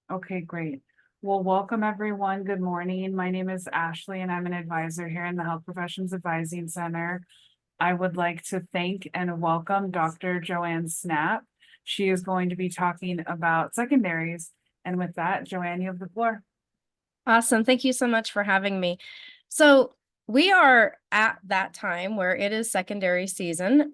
Okay, great. Well, welcome everyone. Good morning. My name is Ashley and I'm an advisor here in the Health Professions Advising Center. I would like to thank and welcome Dr. Joanne Snapp. She is going to be talking about secondaries. And with that, Joanne, you have the floor. Awesome. Thank you so much for having me. So we are at that time where it is secondary season,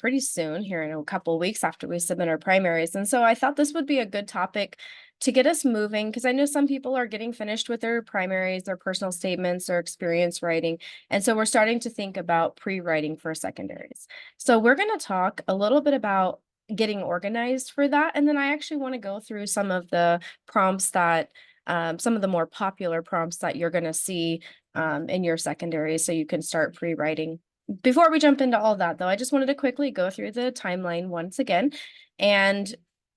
pretty soon here in a couple of weeks after we submit our primaries. And so I thought this would be a good topic to get us moving because I know some people are getting finished with their primaries, their personal statements, or experience writing. And so we're starting to think about pre-writing for secondaries. So we're going to talk a little bit about getting organized for that. And then I actually want to go through some of the prompts that some of the more popular prompts that you're going to see in your secondary so you can start pre-writing. Before we jump into all that, though, I just wanted to quickly go through the timeline once again and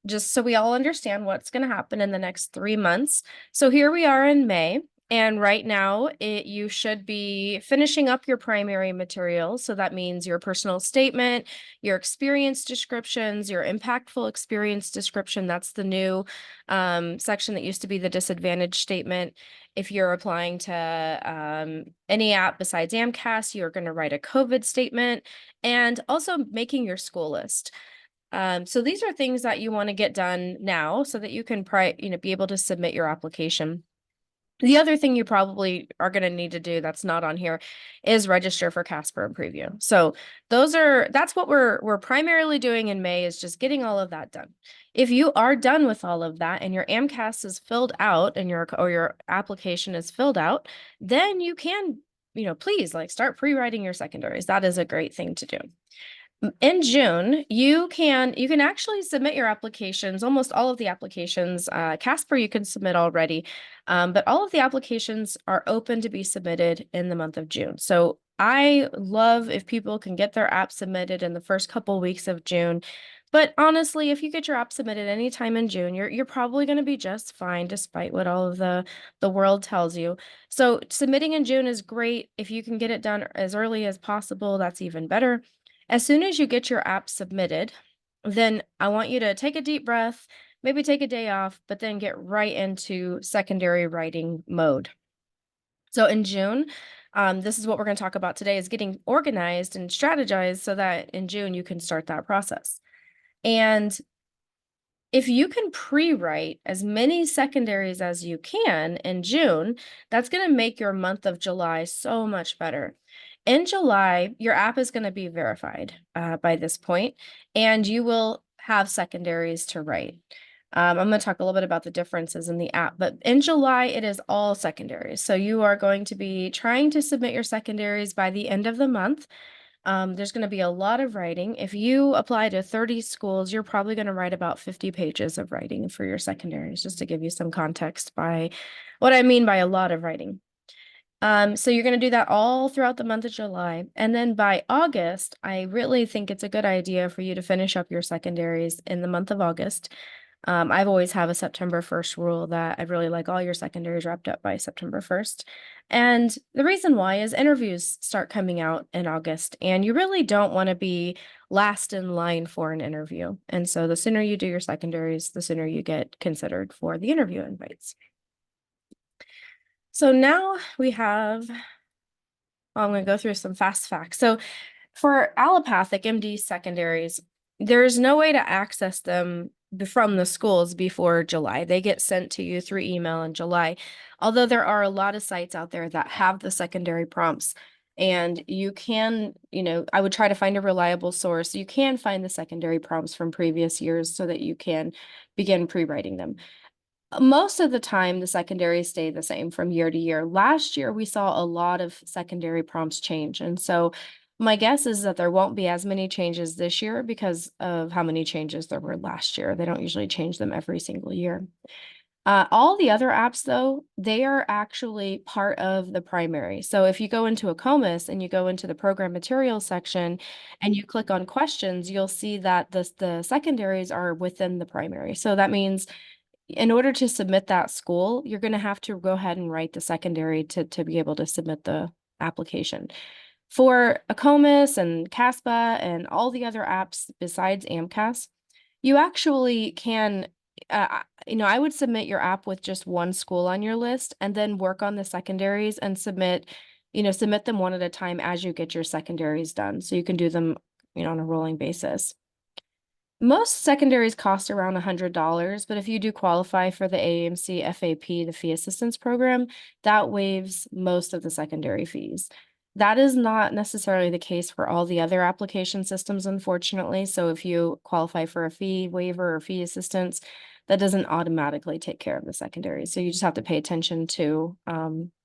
just so we all understand what's going to happen in the next 3 months. So here we are in May. And right now, you should be finishing up your primary materials. So that means your personal statement, your experience descriptions, your impactful experience description. That's the new section that used to be the disadvantage statement. If you're applying to any app besides AMCAS, you're going to write a COVID statement and also making your school list. So these are things that you want to get done now so that you can be able to submit your application. The other thing you probably are going to need to do that's not on here is register for Casper and Preview. So that's what we're primarily doing in May, is just getting all of that done. If you are done with all of that and your AMCAS is filled out and your application is filled out, then you can, please start pre-writing your secondaries. That is a great thing to do. In June, you can actually submit your applications, almost all of the applications. Casper you can submit already, but all of the applications are open to be submitted in the month of June. So I love if people can get their app submitted in the first couple weeks of June. But honestly, if you get your app submitted anytime in June, you're probably going to be just fine, despite what all of the world tells you. So submitting in June is great. If you can get it done as early as possible, that's even better. As soon as you get your app submitted, then I want you to take a deep breath, maybe take a day off, but then get right into secondary writing mode. So in June, this is what we're going to talk about today, is getting organized and strategized so that in June you can start that process. And if you can pre-write as many secondaries as you can in June, that's going to make your month of July so much better. In July, your app is going to be verified by this point, and you will have secondaries to write. I'm going to talk a little bit about the differences in the app, but in July, it is all secondaries. So you are going to be trying to submit your secondaries by the end of the month. There's going to be a lot of writing. If you apply to 30 schools, you're probably going to write about 50 pages of writing for your secondaries, just to give you some context by what I mean by a lot of writing. So you're going to do that all throughout the month of July. And then by August, I really think it's a good idea for you to finish up your secondaries in the month of August. I've always have a September 1st rule that I'd really like all your secondaries wrapped up by September 1st. And the reason why is interviews start coming out in August, and you really don't want to be last in line for an interview. And so the sooner you do your secondaries, the sooner you get considered for the interview invites. So now we have, I'm going to go through some fast facts. So for allopathic MD secondaries, there's no way to access them from the schools before July. They get sent to you through email in July. Although there are a lot of sites out there that have the secondary prompts, and you can, I would try to find a reliable source. You can find the secondary prompts from previous years so that you can begin pre-writing them. Most of the time, the secondaries stay the same from year to year. Last year, we saw a lot of secondary prompts change. And so my guess is that there won't be as many changes this year because of how many changes there were last year. They don't usually change them every single year. All the other apps, though, they are actually part of the primary. So if you go into a ACOMAS and you go into the program materials section and you click on questions, you'll see that the secondaries are within the primary. So that means in order to submit that school, you're going to have to go ahead and write the secondary to be able to submit the application. For ACOMAS and CASPA and all the other apps besides AMCAS, you actually can I would submit your app with just one school on your list and then work on the secondaries and submit them one at a time as you get your secondaries done. So you can do them, on a rolling basis. Most secondaries cost around $100, but if you do qualify for the AAMC FAP, the fee assistance program, that waives most of the secondary fees. That is not necessarily the case for all the other application systems, unfortunately. So if you qualify for a fee waiver or fee assistance, that doesn't automatically take care of the secondaries. So you just have to pay attention to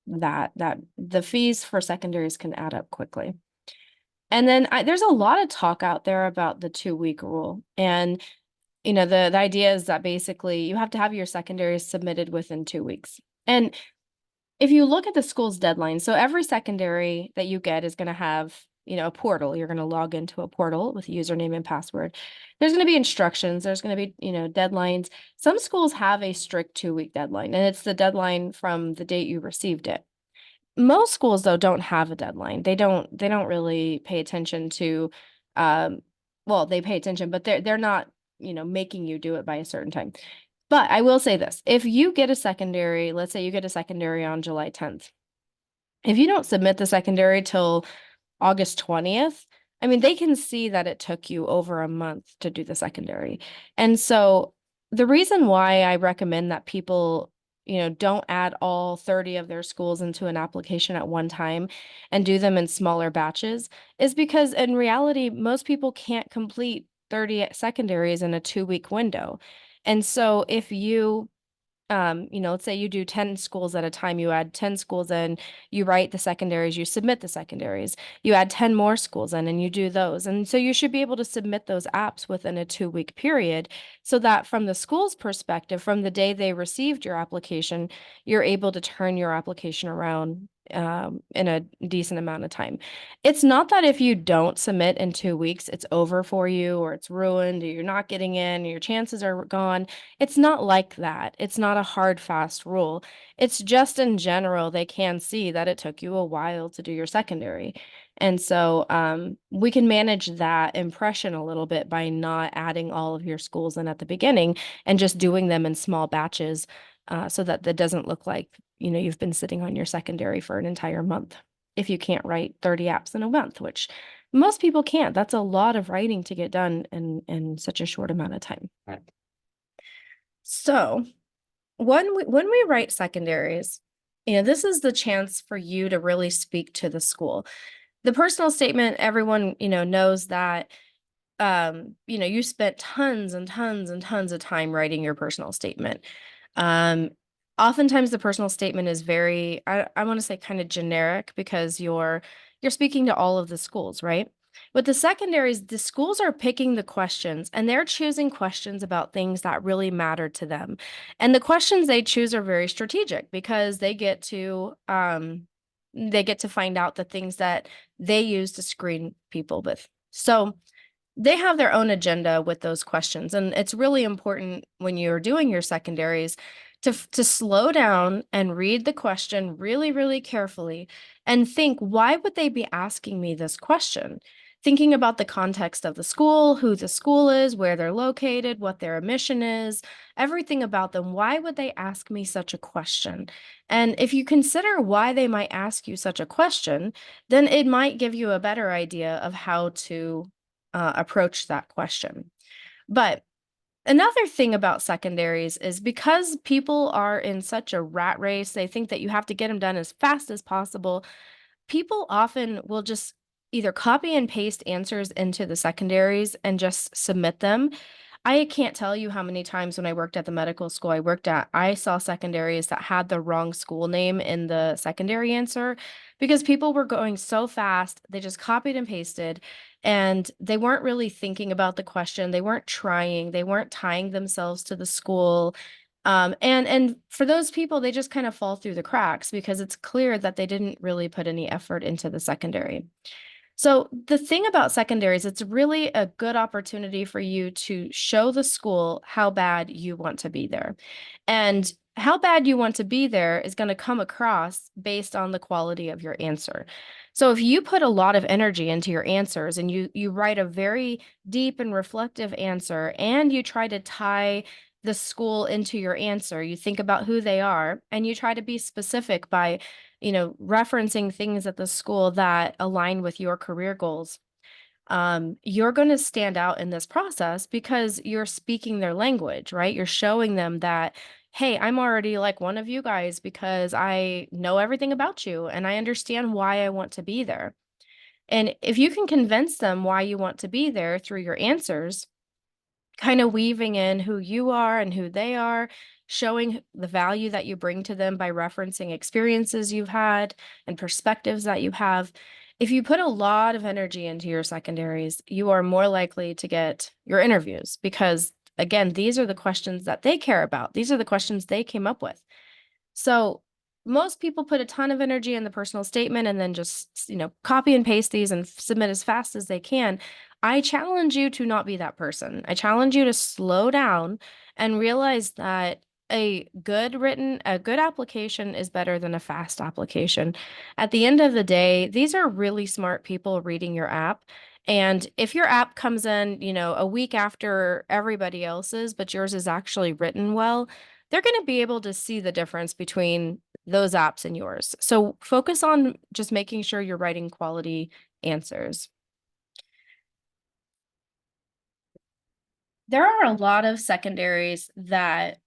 that the fees for secondaries can add up quickly. And then there's a lot of talk out there about the 2-week rule. And, the idea is that basically you have to have your secondaries submitted within 2 weeks. And if you look at the school's deadline, so every secondary that you get is going to have, a portal. You're going to log into a portal with a username and password. There's going to be instructions. There's going to be, deadlines. Some schools have a strict 2-week deadline, and it's the deadline from the date you received it. Most schools, though, don't have a deadline. They don't really pay attention to, well, they pay attention, but they're not, making you do it by a certain time. But I will say this, if you get a secondary, let's say you get a secondary on July 10th, if you don't submit the secondary till August 20th, I mean, they can see that it took you over a month to do the secondary. And so the reason why I recommend that people, don't add all 30 of their schools into an application at one time and do them in smaller batches is because in reality, most people can't complete 30 secondaries in a 2-week window. And so if you let's say you do 10 schools at a time, you add 10 schools in, you write the secondaries, you submit the secondaries, you add 10 more schools in and you do those. And so you should be able to submit those apps within a 2-week period so that from the school's perspective, from the day they received your application, you're able to turn your application around in a decent amount of time. It's not that if you don't submit in 2 weeks, it's over for you or it's ruined or you're not getting in, or your chances are gone. It's not like that. It's not a hard, fast rule. It's just in general, they can see that it took you a while to do your secondary. And so we can manage that impression a little bit by not adding all of your schools in at the beginning and just doing them in small batches so that doesn't look like, you've been sitting on your secondary for an entire month. If you can't write 30 apps in a month, which most people can't. That's a lot of writing to get done in such a short amount of time. Right. So when we write secondaries, this is the chance for you to really speak to the school. The personal statement, everyone, knows that you spent tons and tons and tons of time writing your personal statement. Oftentimes the personal statement is very, I want to say kind of generic because you're speaking to all of the schools, right? With the secondaries, the schools are picking the questions and they're choosing questions about things that really matter to them. And the questions they choose are very strategic because they get to find out the things that they use to screen people with. So they have their own agenda with those questions. And it's really important when you're doing your secondaries to slow down and read the question really, really carefully and think, why would they be asking me this question? Thinking about the context of the school, who the school is, where they're located, what their mission is, everything about them. Why would they ask me such a question? And if you consider why they might ask you such a question, then it might give you a better idea of how to approach that question. But another thing about secondaries is because people are in such a rat race, they think that you have to get them done as fast as possible. People often will just either copy and paste answers into the secondaries and just submit them. I can't tell you how many times when I worked at the medical school I saw secondaries that had the wrong school name in the secondary answer because people were going so fast, they just copied and pasted and they weren't really thinking about the question. They weren't trying, they weren't tying themselves to the school. And for those people, they just kind of fall through the cracks because it's clear that they didn't really put any effort into the secondary. So the thing about secondaries, it's really a good opportunity for you to show the school how bad you want to be there. And how bad you want to be there is going to come across based on the quality of your answer. So if you put a lot of energy into your answers and you write a very deep and reflective answer and you try to tie the school into your answer. You think about who they are and you try to be specific by, referencing things at the school that align with your career goals. You're going to stand out in this process because you're speaking their language, right? You're showing them that, hey, I'm already like one of you guys because I know everything about you and I understand why I want to be there. And if you can convince them why you want to be there through your answers, kind of weaving in who you are and who they are, showing the value that you bring to them by referencing experiences you've had and perspectives that you have. If you put a lot of energy into your secondaries, you are more likely to get your interviews because, again, these are the questions that they care about. These are the questions they came up with. So most people put a ton of energy in the personal statement and then just, copy and paste these and submit as fast as they can. I challenge you to not be that person. I challenge you to slow down and realize that a good application is better than a fast application. At the end of the day, these are really smart people reading your app. And if your app comes in, a week after everybody else's, but yours is actually written well, they're going to be able to see the difference between those apps and yours. So focus on just making sure you're writing quality answers. There are a lot of secondaries that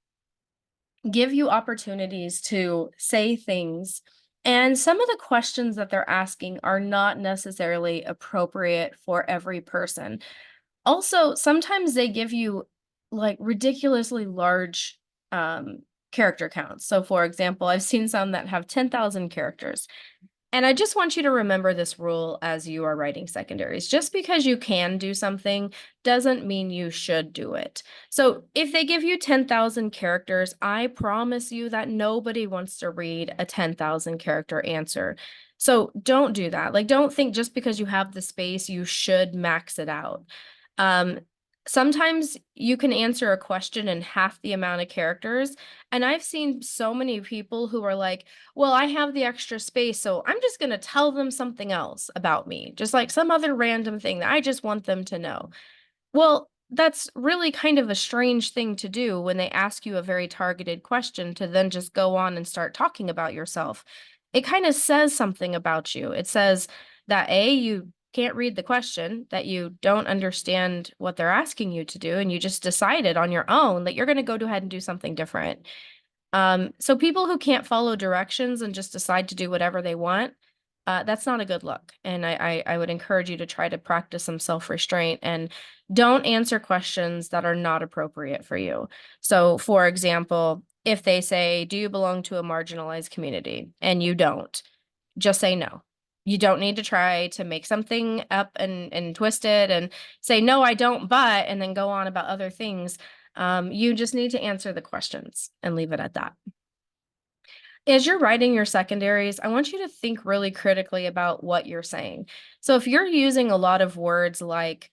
give you opportunities to say things. And some of the questions that they're asking are not necessarily appropriate for every person. Also, sometimes they give you like ridiculously large character counts. So, for example, I've seen some that have 10,000 characters. And I just want you to remember this rule as you are writing secondaries. Just because you can do something doesn't mean you should do it. So if they give you 10,000 characters, I promise you that nobody wants to read a 10,000 character answer. So don't do that. Like, don't think just because you have the space, you should max it out. Um, Sometimes you can answer a question in half the amount of characters. And I've seen so many people who are like, well, I have the extra space, so I'm just going to tell them something else about me, just like some other random thing that I just want them to know. Well, that's really kind of a strange thing to do when they ask you a very targeted question to then just go on and start talking about yourself. It kind of says something about you. It says that A, you can't read the question, that you don't understand what they're asking you to do, and you just decided on your own that you're going to go ahead and do something different. So people who can't follow directions and just decide to do whatever they want, that's not a good look. And I would encourage you to try to practice some self-restraint and don't answer questions that are not appropriate for you. So, for example, if they say, do you belong to a marginalized community? And you don't, just say no. You don't need to try to make something up and twist it and say, no, I don't, but, and then go on about other things. You just need to answer the questions and leave it at that. As you're writing your secondaries, I want you to think really critically about what you're saying. So if you're using a lot of words like,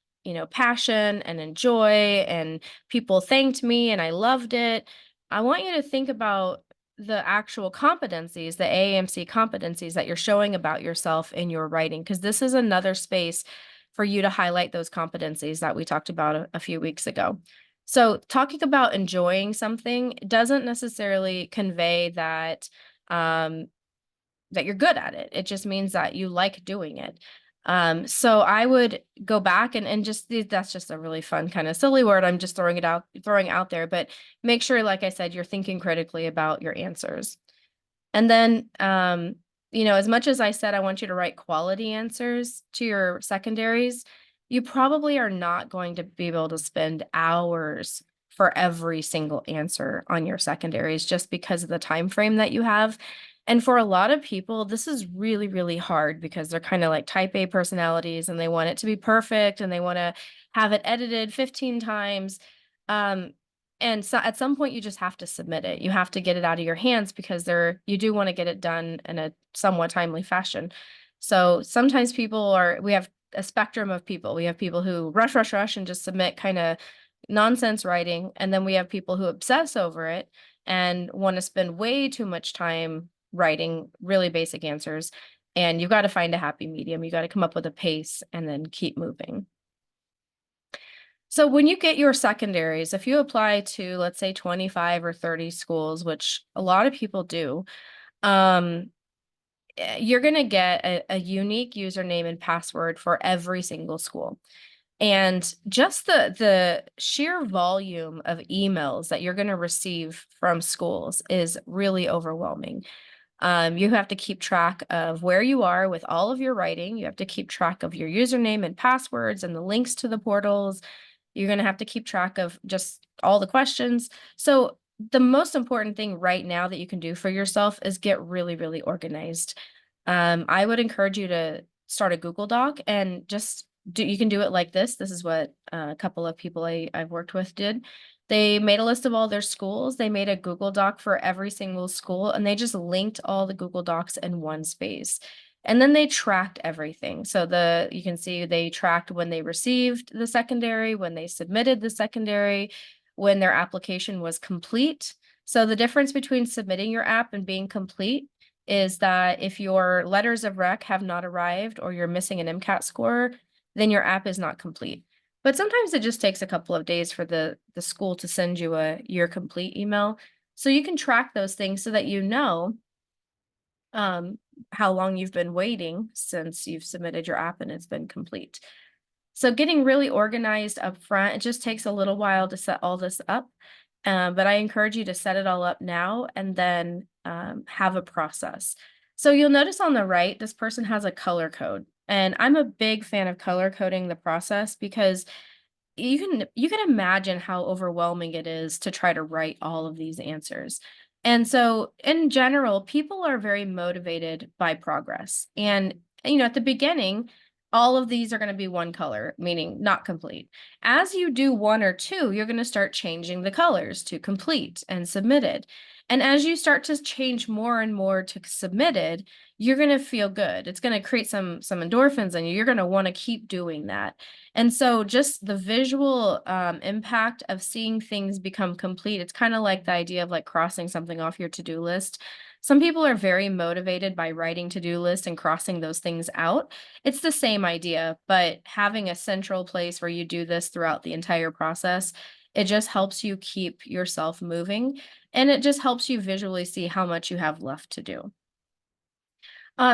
passion and enjoy and people thanked me and I loved it, I want you to think about the actual competencies, the AAMC competencies that you're showing about yourself in your writing, because this is another space for you to highlight those competencies that we talked about a few weeks ago. So talking about enjoying something doesn't necessarily convey that um, that you're good at it. It just means that you like doing it. So I would go back and just that's just a really fun kind of silly word. I'm just throwing out there, but make sure, like I said, you're thinking critically about your answers. And then, as much as I said, I want you to write quality answers to your secondaries, you probably are not going to be able to spend hours for every single answer on your secondaries just because of the time frame that you have. And for a lot of people, this is really, really hard because they're kind of like type A personalities and they want it to be perfect and they want to have it edited 15 times. Um, and so at some point you just have to submit it. You have to get it out of your hands because you do want to get it done in a somewhat timely fashion. So sometimes we have a spectrum of people. We have people who rush and just submit kind of nonsense writing. And then we have people who obsess over it and want to spend way too much time writing really basic answers. And you've got to find a happy medium. You got to come up with a pace and then keep moving. So when you get your secondaries, if you apply to, let's say, 25 or 30 schools, which a lot of people do, um, you're going to get a unique username and password for every single school. And just the sheer volume of emails that you're going to receive from schools is really overwhelming. You have to keep track of where you are with all of your writing. You have to keep track of your username and passwords and the links to the portals. You're going to have to keep track of just all the questions. So the most important thing right now that you can do for yourself is get really, really organized. I would encourage you to start a Google Doc and just you can do it like this. This is what a couple of people I've worked with did. They made a list of all their schools. They made a Google Doc for every single school, and they just linked all the Google Docs in one space. And then they tracked everything. So you can see they tracked when they received the secondary, when they submitted the secondary, when their application was complete. So the difference between submitting your app and being complete is that if your letters of rec have not arrived or you're missing an MCAT score, then your app is not complete. But sometimes it just takes a couple of days for the school to send you your complete email. So you can track those things so that you know how long you've been waiting since you've submitted your app and it's been complete. So getting really organized up front, it just takes a little while to set all this up. But I encourage you to set it all up now and then have a process. So you'll notice on the right, this person has a color code. And I'm a big fan of color coding the process because you can imagine how overwhelming it is to try to write all of these answers. And so in general, people are very motivated by progress. And at the beginning, all of these are going to be one color, meaning not complete. As you do one or two, you're going to start changing the colors to complete and submitted. And as you start to change more and more to submitted, you're going to feel good. It's going to create some endorphins in you. You're going to want to keep doing that. And so just the visual impact of seeing things become complete, it's kind of like the idea of like crossing something off your to-do list. Some people are very motivated by writing to-do lists and crossing those things out. It's the same idea, but having a central place where you do this throughout the entire process, it just helps you keep yourself moving, and it just helps you visually see how much you have left to do.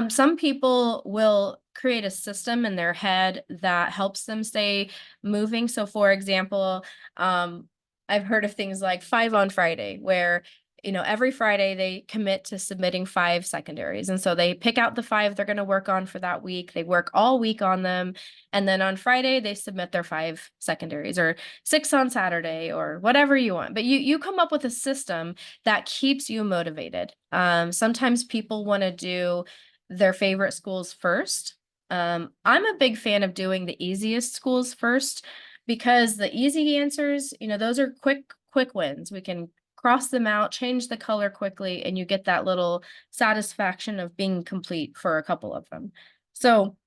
Some people will create a system in their head that helps them stay moving. So for example, I've heard of things like 5 on Friday, where every Friday they commit to submitting 5 secondaries. And so they pick out the 5 they're going to work on for that week. They work all week on them. And then on Friday, they submit their 5 secondaries, or 6 on Saturday, or whatever you want. But you come up with a system that keeps you motivated. Sometimes people want to do their favorite schools first. I'm a big fan of doing the easiest schools first, because the easy answers, those are quick wins. We can cross them out, change the color quickly, and you get that little satisfaction of being complete for a couple of them. So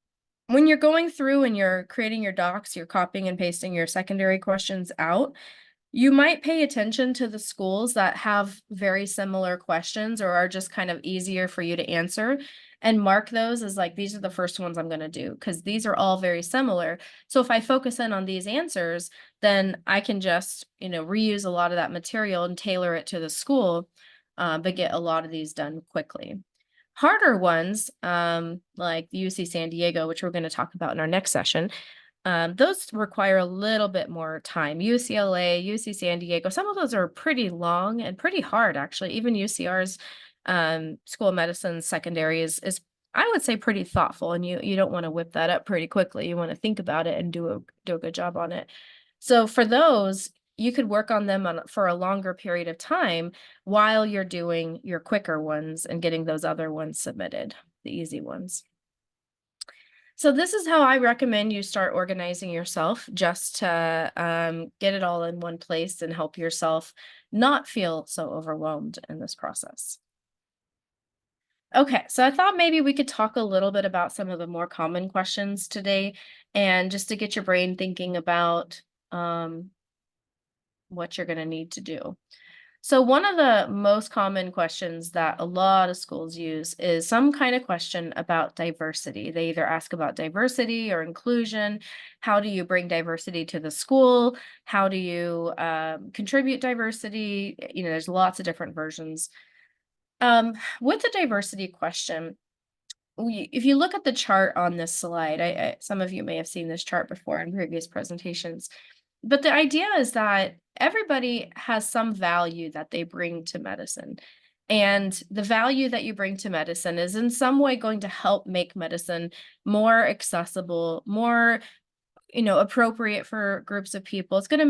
when you're going through and you're creating your docs, you're copying and pasting your secondary questions out, you might pay attention to the schools that have very similar questions or are just kind of easier for you to answer, and mark those as like, these are the first ones I'm going to do because these are all very similar. So if I focus in on these answers, then I can just, reuse a lot of that material and tailor it to the school, but get a lot of these done quickly. Harder ones, like UC San Diego, which we're going to talk about in our next session, those require a little bit more time. UCLA, UC San Diego, some of those are pretty long and pretty hard, actually. Even UCR's School of Medicine secondary is I would say pretty thoughtful, and you don't want to whip that up pretty quickly. You want to think about it and do a good job on it. So for those, you could work on them for a longer period of time while you're doing your quicker ones and getting those other ones submitted, the easy ones. So this is how I recommend you start organizing yourself, just to get it all in one place and help yourself not feel so overwhelmed in this process. Okay, so I thought maybe we could talk a little bit about some of the more common questions today, and just to get your brain thinking about what you're going to need to do. So one of the most common questions that a lot of schools use is some kind of question about diversity. They either ask about diversity or inclusion. How do you bring diversity to the school? How do you contribute diversity? There's lots of different versions. With the diversity question, if you look at the chart on this slide, some of you may have seen this chart before in previous presentations, but the idea is that everybody has some value that they bring to medicine. And the value that you bring to medicine is in some way going to help make medicine more accessible, more, appropriate for groups of people. It's going to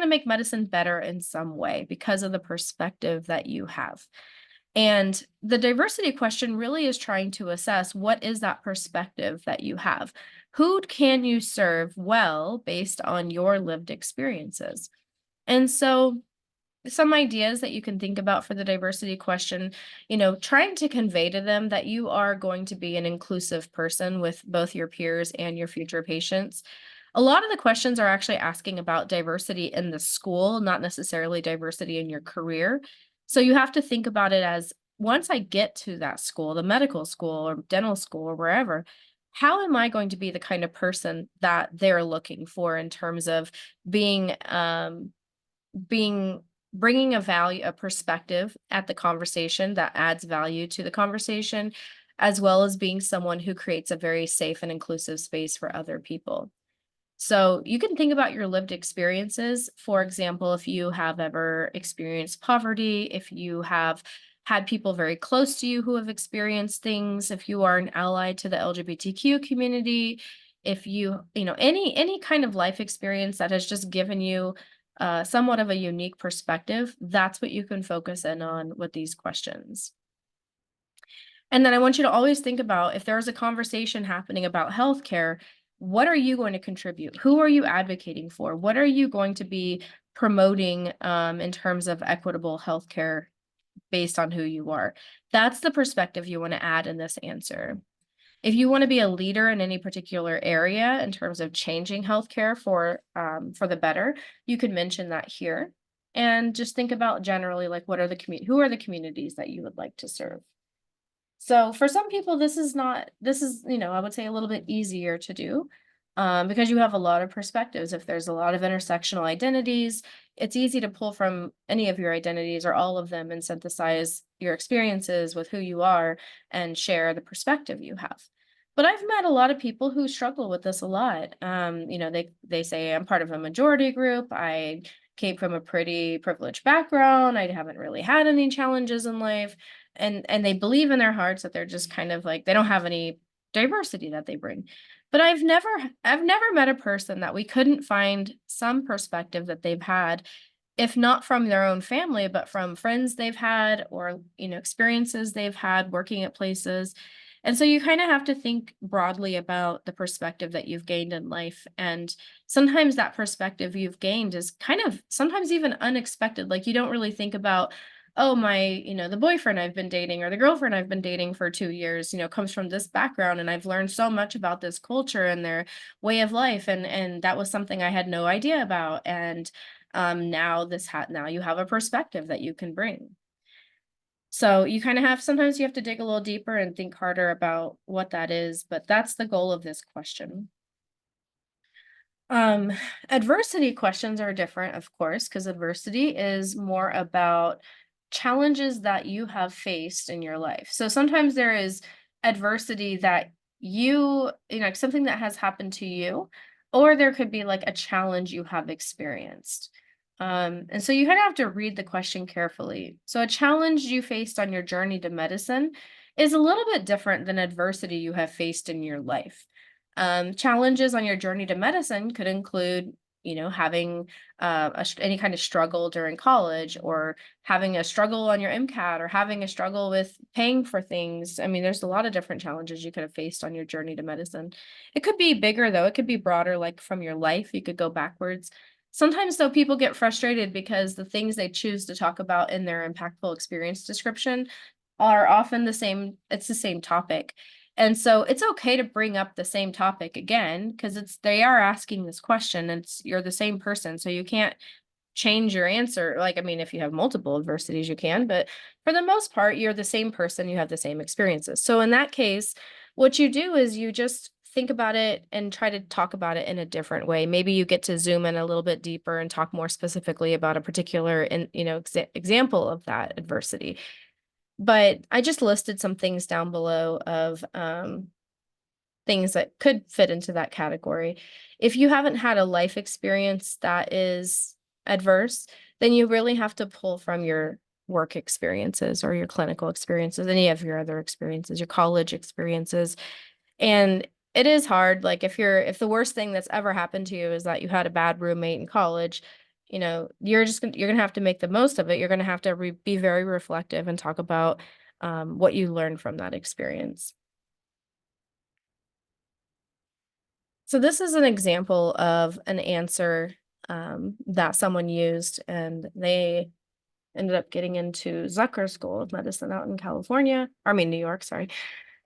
make medicine better in some way because of the perspective that you have. And the diversity question really is trying to assess what is that perspective that you have? Who can you serve well based on your lived experiences? And so, some ideas that you can think about for the diversity question, trying to convey to them that you are going to be an inclusive person with both your peers and your future patients. A lot of the questions are actually asking about diversity in the school, not necessarily diversity in your career. So you have to think about it as, once I get to that school, the medical school or dental school or wherever, how am I going to be the kind of person that they're looking for in terms of being being bringing a perspective at the conversation that adds value to the conversation, as well as being someone who creates a very safe and inclusive space for other people. So you can think about your lived experiences. For example, if you have ever experienced poverty, if you have had people very close to you who have experienced things, if you are an ally to the LGBTQ community, if any kind of life experience that has just given you somewhat of a unique perspective, that's what you can focus in on with these questions. And then I want you to always think about, if there's a conversation happening about healthcare, what are you going to contribute? Who are you advocating for? What are you going to be promoting in terms of equitable healthcare based on who you are? That's the perspective you want to add in this answer. If you want to be a leader in any particular area in terms of changing healthcare for the better, you could mention that here. And just think about generally, like, who are the communities that you would like to serve? So for some people, I would say a little bit easier to do, because you have a lot of perspectives. If there's a lot of intersectional identities, it's easy to pull from any of your identities or all of them and synthesize your experiences with who you are and share the perspective you have. But I've met a lot of people who struggle with this a lot. They say, I'm part of a majority group. I came from a pretty privileged background. I haven't really had any challenges in life, and they believe in their hearts that they're just kind of like, they don't have any diversity that they bring. But I've never met a person that we couldn't find some perspective that they've had, if not from their own family, but from friends they've had, or experiences they've had working at places. And so you kind of have to think broadly about the perspective that you've gained in life. And sometimes that perspective you've gained is kind of sometimes even unexpected. Like, you don't really think about, oh, the boyfriend I've been dating or the girlfriend I've been dating for 2 years, comes from this background, and I've learned so much about this culture and their way of life. And that was something I had no idea about. And now you have a perspective that you can bring. So you kind of sometimes you have to dig a little deeper and think harder about what that is, but that's the goal of this question. Um, Adversity questions are different, of course, because adversity is more about challenges that you have faced in your life. So sometimes there is adversity that something that has happened to you, or there could be like a challenge you have experienced. And so you kind of have to read the question carefully. So a challenge you faced on your journey to medicine is a little bit different than adversity you have faced in your life. Challenges on your journey to medicine could include, having any kind of struggle during college, or having a struggle on your MCAT, or having a struggle with paying for things. I mean, there's a lot of different challenges you could have faced on your journey to medicine. It could be bigger, though. It could be broader, like from your life. You could go backwards. Sometimes, though, people get frustrated because the things they choose to talk about in their impactful experience description are often the same. It's the same topic. And so it's okay to bring up the same topic again, because they are asking this question, and you're the same person. So you can't change your answer. Like, I mean, if you have multiple adversities, you can, but for the most part, you're the same person, you have the same experiences. So in that case, what you do is you just think about it and try to talk about it in a different way. Maybe you get to zoom in a little bit deeper and talk more specifically about a particular, example of that adversity. But I just listed some things down below of things that could fit into that category. If you haven't had a life experience that is adverse, then you really have to pull from your work experiences or your clinical experiences, any of your other experiences, your college experiences. And it is hard. Like if the worst thing that's ever happened to you is that you had a bad roommate in college, you're gonna have to make the most of it. You're gonna have to be very reflective and talk about what you learned from that experience. So this is an example of an answer that someone used, and they ended up getting into Zucker School of Medicine out in California, New York, sorry.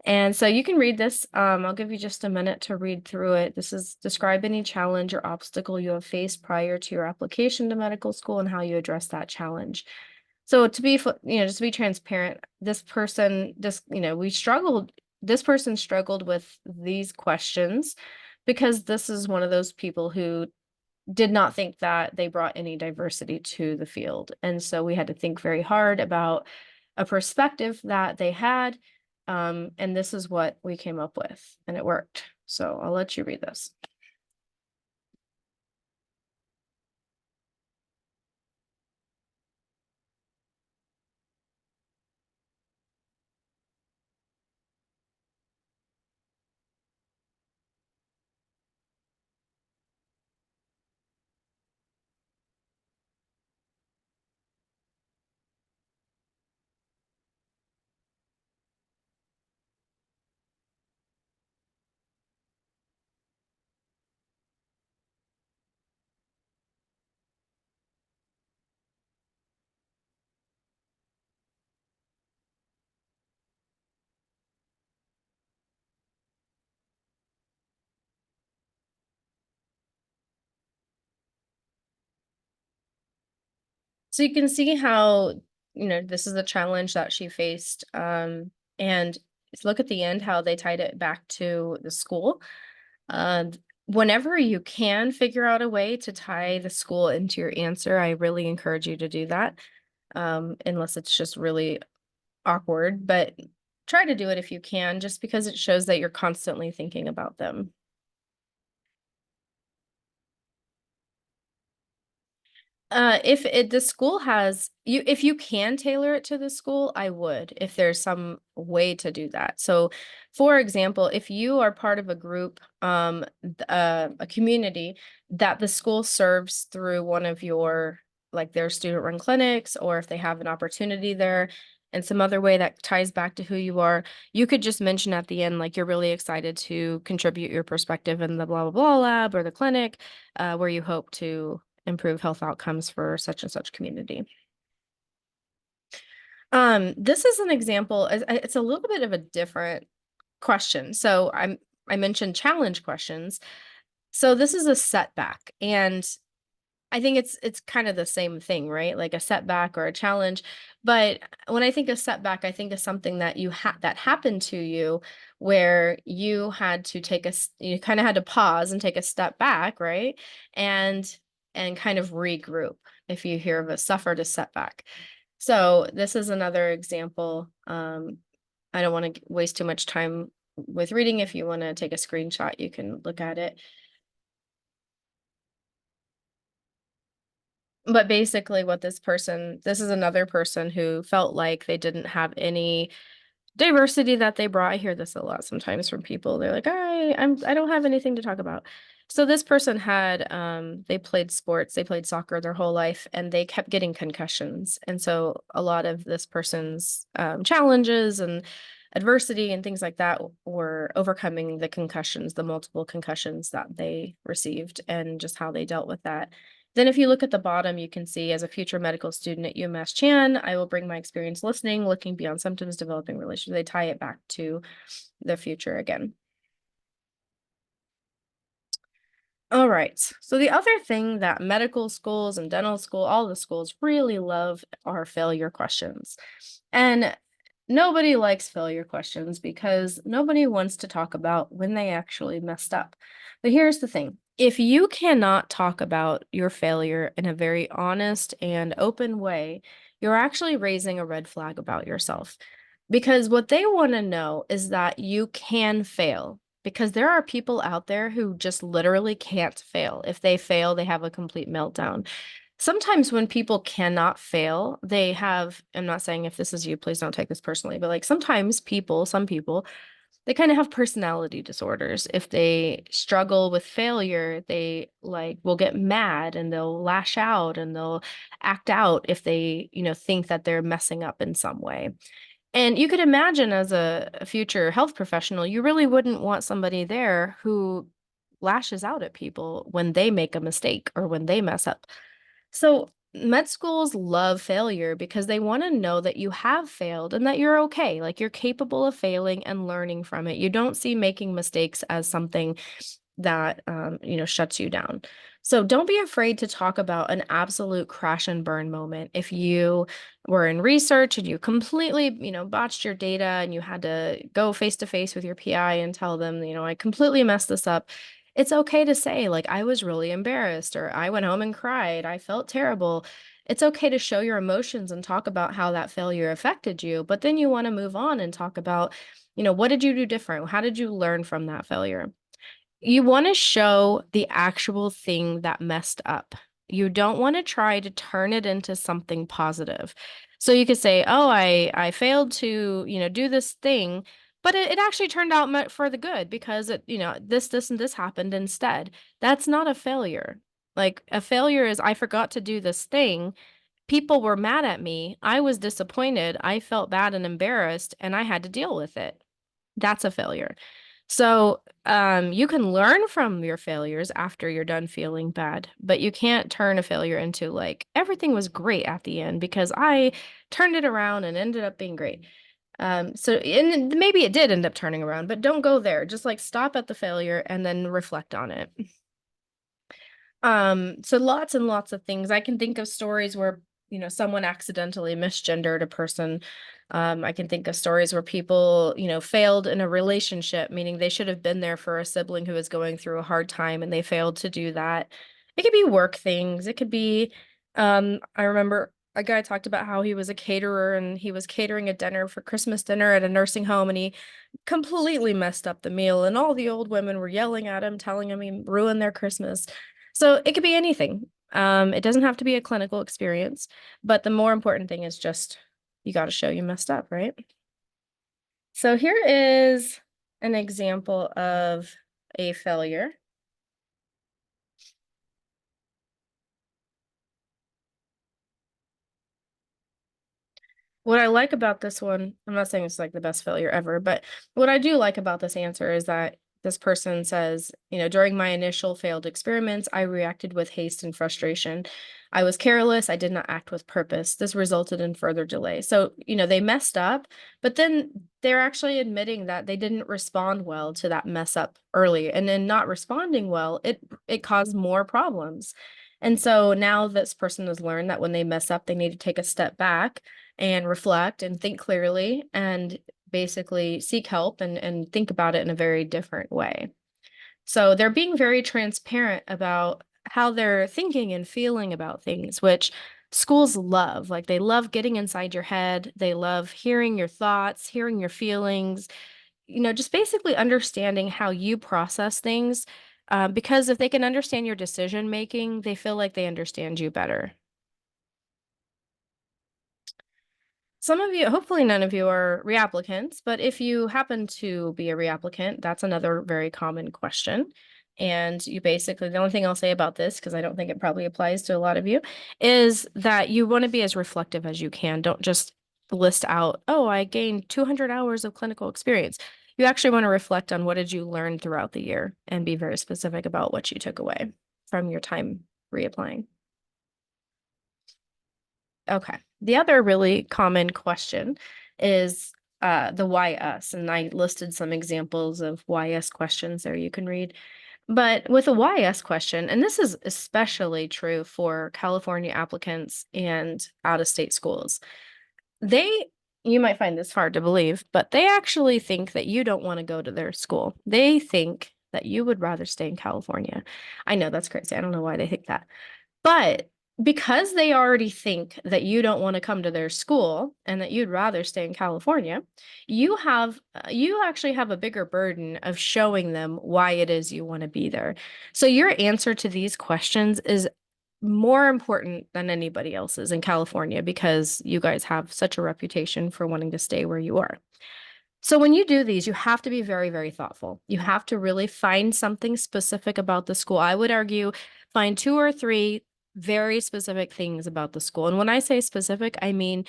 And so you can read this. I'll give you just a minute to read through it. This is describe any challenge or obstacle you have faced prior to your application to medical school and how you address that challenge. So to be, just to be transparent, this person, this person struggled with these questions because this is one of those people who did not think that they brought any diversity to the field. And so we had to think very hard about a perspective that they had. And this is what we came up with, and it worked. So I'll let you read this. So you can see how, this is a challenge that she faced. And look at the end, how they tied it back to the school. Uh, Whenever you can figure out a way to tie the school into your answer, I really encourage you to do that. Unless it's just really awkward, but try to do it if you can, just because it shows that you're constantly thinking about them. If the school has you, if you can tailor it to the school, I would, if there's some way to do that. So, for example, if you are part of a group, a community that the school serves through one of your, like their student-run clinics, or if they have an opportunity there and some other way that ties back to who you are, you could just mention at the end, like you're really excited to contribute your perspective in the blah blah blah lab or the clinic, where you hope to improve health outcomes for such and such community. This is an example. It's a little bit of a different question. So I mentioned challenge questions. So this is a setback, and I think it's kind of the same thing, right? Like a setback or a challenge. But when I think of setback, I think of something that that happened to you where you had to you kind of had to pause and take a step back, right? And kind of regroup if you hear of a suffered a setback. So this is another example. I don't want to waste too much time with reading. If you want to take a screenshot, you can look at it. But basically what this is another person who felt like they didn't have any diversity that they brought. I hear this a lot sometimes from people. They're like, I don't have anything to talk about. So this person had they played sports, they played soccer their whole life, and they kept getting concussions. And so a lot of this person's challenges and adversity and things like that were overcoming the concussions, the multiple concussions that they received, and just how they dealt with that. Then if you look at the bottom, you can see as a future medical student at UMass Chan, I will bring my experience listening, looking beyond symptoms, developing relationships. They tie it back to the future again. All right. So the other thing that medical schools and dental school, all the schools really love are failure questions. And nobody likes failure questions because nobody wants to talk about when they actually messed up. But here's the thing. If you cannot talk about your failure in a very honest and open way, you're actually raising a red flag about yourself. Because what they want to know is that you can fail, because there are people out there who just literally can't fail. If they fail, they have a complete meltdown. Sometimes when people cannot fail, they have, I'm not saying if this is you, please don't take this personally, but like sometimes people, some people, they kind of have personality disorders. If they struggle with failure, they like will get mad and they'll lash out and they'll act out if they, think that they're messing up in some way. And you could imagine as a future health professional, you really wouldn't want somebody there who lashes out at people when they make a mistake or when they mess up. So med schools love failure because they want to know that you have failed and that you're okay. Like you're capable of failing and learning from it. You don't see making mistakes as something that shuts you down. So don't be afraid to talk about an absolute crash and burn moment. If you were in research and you completely, botched your data and you had to go face to face with your PI and tell them, I completely messed this up. It's okay to say, like, I was really embarrassed, or I went home and cried. I felt terrible. It's okay to show your emotions and talk about how that failure affected you. But then you want to move on and talk about, what did you do different? How did you learn from that failure? You want to show the actual thing that messed up. You don't want to try to turn it into something positive. So you could say, "Oh, I failed to, do this thing, but it actually turned out for the good because this and this happened instead." That's not a failure. Like a failure is I forgot to do this thing. People were mad at me. I was disappointed. I felt bad and embarrassed, and I had to deal with it. That's a failure. So, you can learn from your failures after you're done feeling bad, but you can't turn a failure into like everything was great at the end because I turned it around and ended up being great. And maybe it did end up turning around, but don't go there. Just like stop at the failure and then reflect on it. So lots and lots of things. I can think of stories where, someone accidentally misgendered a person. I can think of stories where people, failed in a relationship, meaning they should have been there for a sibling who was going through a hard time and they failed to do that. It could be work things. It could be, I remember a guy talked about how he was a caterer and he was catering a dinner for Christmas dinner at a nursing home and he completely messed up the meal and all the old women were yelling at him, telling him he ruined their Christmas. So it could be anything. It doesn't have to be a clinical experience, but the more important thing is just you got to show you messed up, right? So here is an example of a failure. What I like about this one, I'm not saying it's like the best failure ever, but what I do like about this answer is that this person says, during my initial failed experiments, I reacted with haste and frustration. I was careless. I did not act with purpose. This resulted in further delay. So, they messed up, but then they're actually admitting that they didn't respond well to that mess up early. And then not responding well, it caused more problems. And so now this person has learned that when they mess up, they need to take a step back and reflect and think clearly and basically seek help and think about it in a very different way. So they're being very transparent about how they're thinking and feeling about things, which schools love. Like they love getting inside your head. They love hearing your thoughts, hearing your feelings, just basically understanding how you process things. Because if they can understand your decision making, they feel like they understand you better. Some of you, hopefully none of you are reapplicants, but if you happen to be a reapplicant, that's another very common question. And you basically, the only thing I'll say about this, because I don't think it probably applies to a lot of you, is that you want to be as reflective as you can. Don't just list out, oh, I gained 200 hours of clinical experience. You actually want to reflect on what did you learn throughout the year and be very specific about what you took away from your time reapplying. Okay. The other really common question is the why us, and I listed some examples of why us questions there you can read. But with a YS question, and this is especially true for California applicants and out-of-state schools, they, you might find this hard to believe, but they actually think that you don't want to go to their school. They think that you would rather stay in California. I know that's crazy. I don't know why they think that. But because they already think that you don't want to come to their school and that you'd rather stay in California, you actually have a bigger burden of showing them why it is you want to be there. So your answer to these questions is more important than anybody else's in California because you guys have such a reputation for wanting to stay where you are. So when you do these, you have to be very, very thoughtful. You have to really find something specific about the school. I would argue find two or three very specific things about the school. And when I say specific, I mean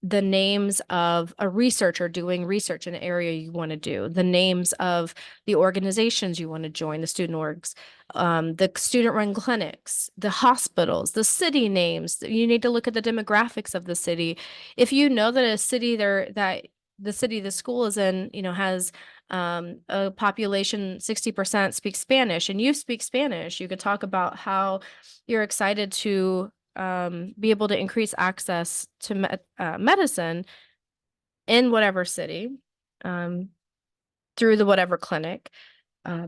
the names of a researcher doing research in an area you want to do, the names of the organizations you want to join, the student orgs, the student-run clinics, the hospitals, the city names. You need to look at the demographics of the city. If you know that a city there that the city the school is in, has a population 60% speaks Spanish and you speak Spanish, you could talk about how you're excited to be able to increase access to medicine in whatever city through the whatever clinic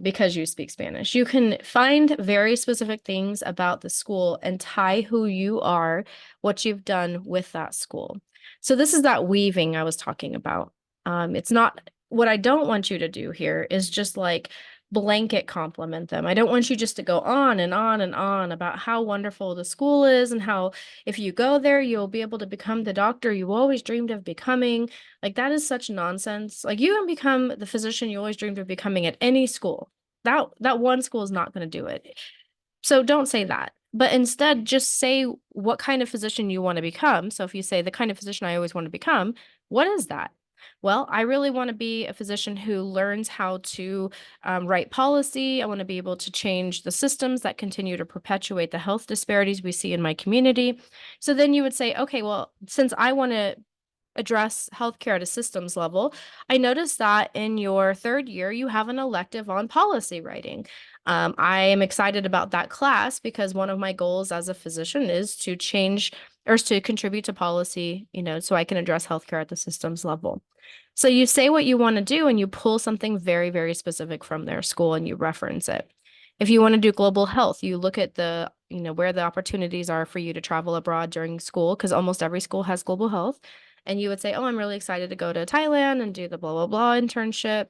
because you speak Spanish. You can find very specific things about the school and tie who you are, what you've done with that school. So this is that weaving I was talking about. It's not what I don't want you to do here is just like blanket compliment them. I don't want you just to go on and on and on about how wonderful the school is and how if you go there, you'll be able to become the doctor you always dreamed of becoming. Like that is such nonsense. Like you can become the physician you always dreamed of becoming at any school. That one school is not going to do it. So don't say that. But instead, just say what kind of physician you want to become. So if you say the kind of physician I always want to become, what is that? Well, I really want to be a physician who learns how to write policy. I want to be able to change the systems that continue to perpetuate the health disparities we see in my community. So then you would say, okay, well, since I want to address healthcare at a systems level, I noticed that in your third year, you have an elective on policy writing. I am excited about that class because one of my goals as a physician is to change or to contribute to policy, so I can address healthcare at the systems level. So you say what you want to do and you pull something very, very specific from their school and you reference it. If you want to do global health, you look at where the opportunities are for you to travel abroad during school, because almost every school has global health. And you would say, oh, I'm really excited to go to Thailand and do the blah, blah, blah internship.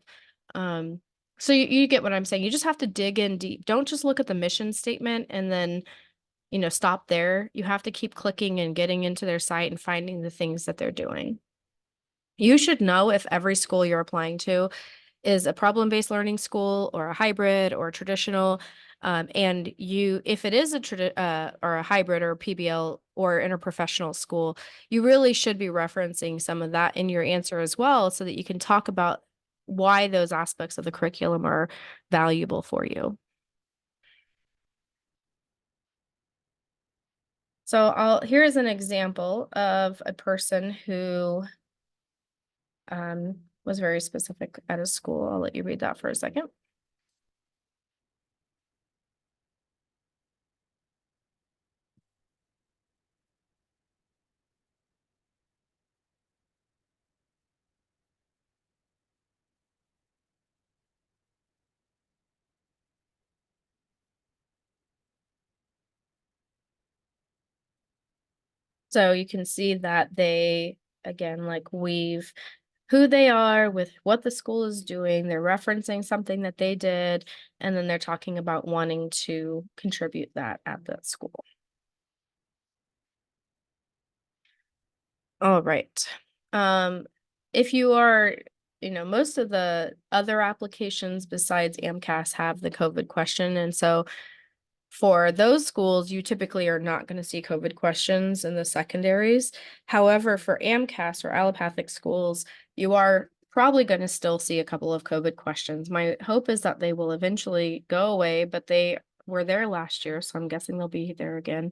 So you get what I'm saying. You just have to dig in deep. Don't just look at the mission statement and then, stop there. You have to keep clicking and getting into their site and finding the things that they're doing. You should know if every school you're applying to is a problem-based learning school or a hybrid or a traditional. And if it is or a hybrid or a PBL or interprofessional school, you really should be referencing some of that in your answer as well, so that you can talk about why those aspects of the curriculum are valuable for you. So here's an example of a person who was very specific at a school. I'll let you read that for a second. So you can see that they, again, like weave who they are with what the school is doing. They're referencing something that they did, and then they're talking about wanting to contribute that at the school. All right. If you are, most of the other applications besides AMCAS have the COVID question. And so for those schools, you typically are not going to see COVID questions in the secondaries. However, for AMCAS or allopathic schools, you are probably going to still see a couple of COVID questions. My hope is that they will eventually go away, but they were there last year, so I'm guessing they'll be there again.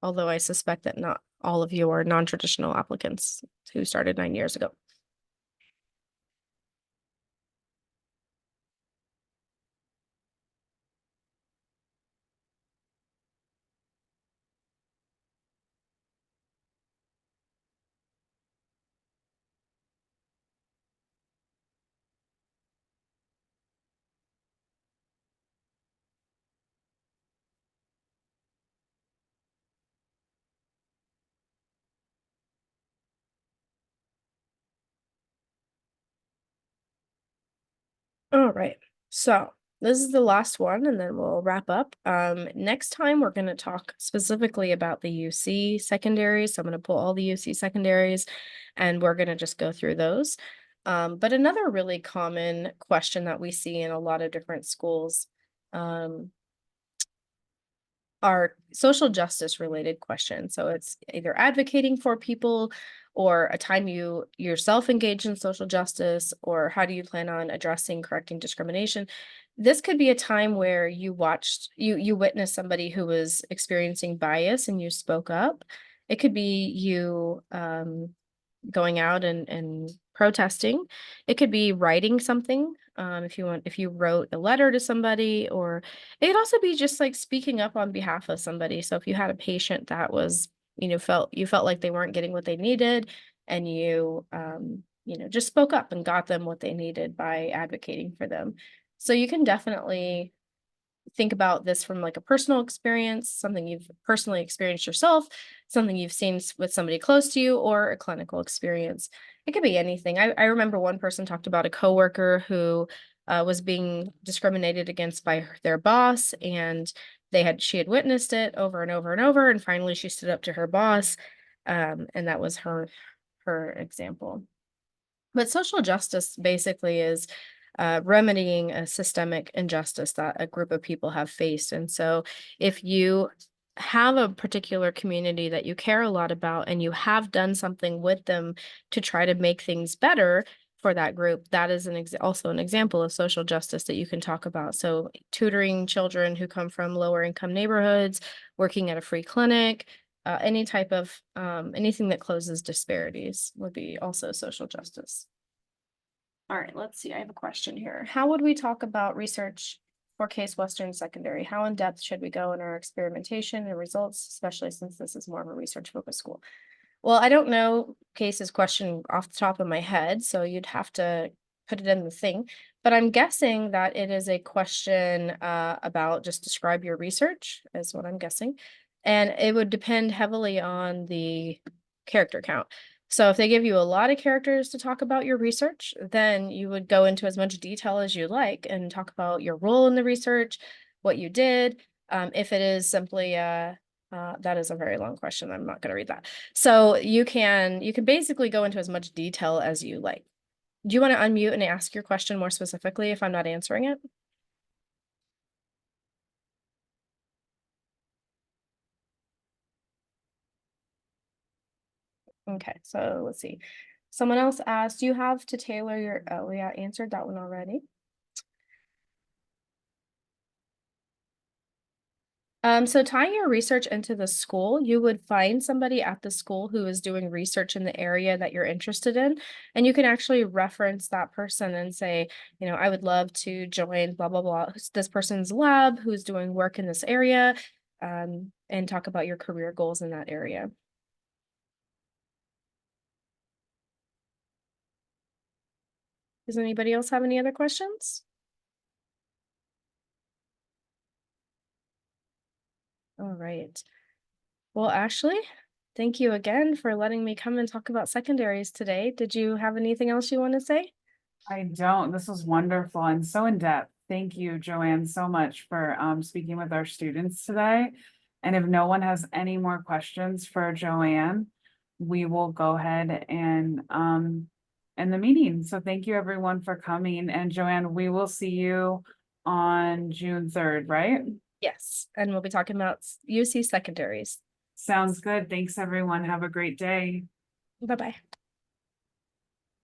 although I suspect that not all of you are non-traditional applicants who started 9 years ago. All right, so this is the last one and then we'll wrap up. Next time we're going to talk specifically about the UC secondaries. So I'm going to pull all the UC secondaries and we're going to just go through those. But another really common question that we see in a lot of different schools are social justice related questions. So it's either advocating for people or a time you yourself engage in social justice, or how do you plan on addressing correcting discrimination. This could be a time where you witnessed somebody who was experiencing bias and you spoke up. It could be you going out and protesting. It could be writing something. If you wrote a letter to somebody, or it could also be just like speaking up on behalf of somebody. So if you had a patient that was, felt like they weren't getting what they needed, and you just spoke up and got them what they needed by advocating for them. So you can definitely think about this from like a personal experience, something you've personally experienced yourself, something you've seen with somebody close to you, or a clinical experience. It could be anything. I remember one person talked about a coworker who was being discriminated against by their boss, and she had witnessed it over and over and over, and finally she stood up to her boss, and that was her example. But social justice basically is remedying a systemic injustice that a group of people have faced. And so if you have a particular community that you care a lot about and you have done something with them to try to make things better for that group, that is also an example of social justice that you can talk about. So tutoring children who come from lower income neighborhoods, working at a free clinic, any type of anything that closes disparities would be also social justice. All right, let's see. I have a question here. How would we talk about research for Case Western Secondary? How in depth should we go in our experimentation and results, especially since this is more of a research focused school? Well, I don't know Case's question off the top of my head, so you'd have to put it in the thing. But I'm guessing that it is a question about just describe your research, is what I'm guessing. And it would depend heavily on the character count. So if they give you a lot of characters to talk about your research, then you would go into as much detail as you like and talk about your role in the research, what you did. If it is simply that is a very long question. I'm not going to read that. So you can basically go into as much detail as you like. Do you want to unmute and ask your question more specifically if I'm not answering it? Okay, so let's see. Someone else asked, do you have to tailor your, oh yeah, answered that one already. So tying your research into the school, you would find somebody at the school who is doing research in the area that you're interested in, and you can actually reference that person and say, I would love to join blah, blah, blah, this person's lab who's doing work in this area, and talk about your career goals in that area. Does anybody else have any other questions? All right. Well, Ashley, thank you again for letting me come and talk about secondaries today. Did you have anything else you want to say? I don't. This was wonderful and so in depth. Thank you, Joanne, so much for speaking with our students today. And if no one has any more questions for Joanne, we will go ahead and end the meeting. So thank you everyone for coming. And Joanne, we will see you on June 3rd, right? Yes, and we'll be talking about UC secondaries. Sounds good. Thanks, everyone. Have a great day. Bye-bye.